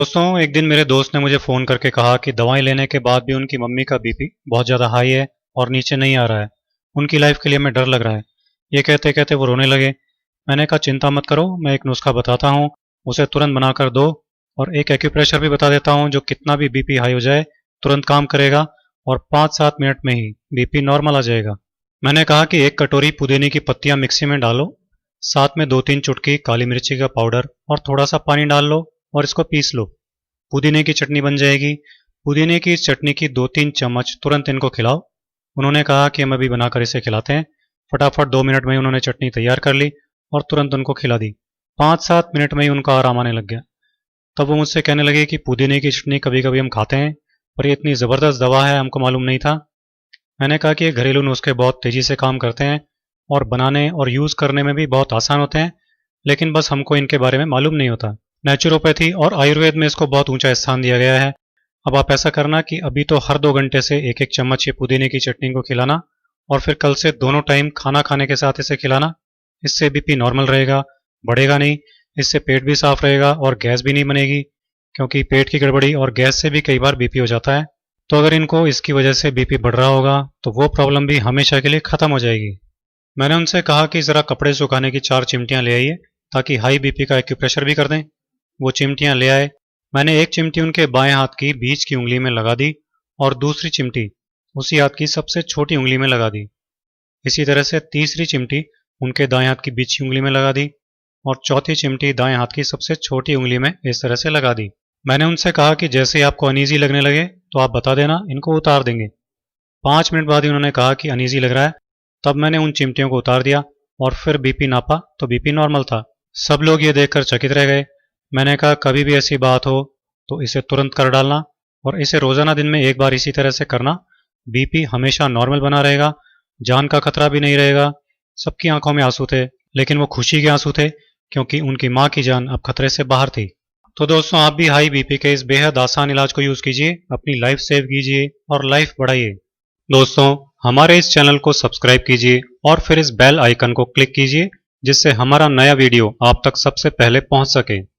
दोस्तों, एक दिन मेरे दोस्त ने मुझे फ़ोन करके कहा कि दवाएं लेने के बाद भी उनकी मम्मी का बीपी बहुत ज़्यादा हाई है और नीचे नहीं आ रहा है। उनकी लाइफ के लिए मैं डर लग रहा है। ये कहते कहते वो रोने लगे। मैंने कहा चिंता मत करो, मैं एक नुस्खा बताता हूँ, उसे तुरंत बनाकर दो। और एक एक्यूप्रेशर भी बता देता हूँ जो कितना भी बीपी हाई हो जाए तुरंत काम करेगा और 5-7 मिनट में ही बीपी नॉर्मल आ जाएगा। मैंने कहा कि एक कटोरी पुदीने की पत्तियां मिक्सी में डालो, साथ में 2-3 चुटकी काली मिर्ची का पाउडर और थोड़ा सा पानी डाल लो और इसको पीस लो। पुदीने की चटनी बन जाएगी। पुदीने की चटनी की 2-3 चम्मच तुरंत इनको खिलाओ। उन्होंने कहा कि हम अभी बनाकर इसे खिलाते हैं। फटाफट 2 मिनट में ही उन्होंने चटनी तैयार कर ली और तुरंत उनको खिला दी। 5-7 मिनट में ही उनका आराम आने लग गया। तब वो मुझसे कहने लगे कि पुदीने की चटनी कभी कभी हम खाते हैं, पर ये इतनी ज़बरदस्त दवा है, हमको मालूम नहीं था। मैंने कहा कि ये घरेलू नुस्खे बहुत तेज़ी से काम करते हैं और बनाने और यूज़ करने में भी बहुत आसान होते हैं, लेकिन बस हमको इनके बारे में मालूम नहीं होता। नेचुरोपैथी और आयुर्वेद में इसको बहुत ऊंचा स्थान दिया गया है। अब आप ऐसा करना कि अभी तो हर 2 घंटे से एक एक चम्मच ये पुदीने की चटनी को खिलाना और फिर कल से दोनों टाइम खाना खाने के साथ इसे खिलाना। इससे बीपी नॉर्मल रहेगा, बढ़ेगा नहीं। इससे पेट भी साफ रहेगा और गैस भी नहीं बनेगी, क्योंकि पेट की गड़बड़ी और गैस से भी कई बार बीपी हो जाता है। तो अगर इनको इसकी वजह से बीपी बढ़ रहा होगा तो वो प्रॉब्लम भी हमेशा के लिए ख़त्म हो जाएगी। मैंने उनसे कहा कि ज़रा कपड़े सुखाने की 4 चिमटियाँ ले आइए ताकि हाई बीपी का एक्यूप्रेशर भी कर दें। वो चिमटियाँ ले आए। मैंने एक चिमटी उनके बाएं हाथ की बीच की उंगली में लगा दी और दूसरी चिमटी उसी हाथ की सबसे छोटी उंगली में लगा दी। इसी तरह से तीसरी चिमटी उनके दाएं हाथ की बीच की उंगली में लगा दी और चौथी चिमटी दाएं हाथ की सबसे छोटी उंगली में इस तरह से लगा दी। मैंने उनसे कहा कि जैसे ही आपको अनईजी लगने लगे तो आप बता देना, इनको उतार देंगे। 5 मिनट बाद ही उन्होंने कहा कि अनईजी लग रहा है। तब मैंने उन चिमटियों को उतार दिया और फिर बीपी नापा तो बीपी नॉर्मल था। सब लोग ये देखकर चकित रह गए। मैंने कहा कभी भी ऐसी बात हो तो इसे तुरंत कर डालना और इसे रोजाना दिन में एक बार इसी तरह से करना। बीपी हमेशा नॉर्मल बना रहेगा, जान का खतरा भी नहीं रहेगा। सबकी आंखों में आंसू थे, लेकिन वो खुशी के आंसू थे, क्योंकि उनकी माँ की जान अब खतरे से बाहर थी। तो दोस्तों, आप भी हाई बीपी के इस बेहद आसान इलाज को यूज कीजिए, अपनी लाइफ सेव कीजिए और लाइफ बढ़ाइए। दोस्तों, हमारे इस चैनल को सब्सक्राइब कीजिए और फिर इस बेल आइकन को क्लिक कीजिए, जिससे हमारा नया वीडियो आप तक सबसे पहले पहुंच सके।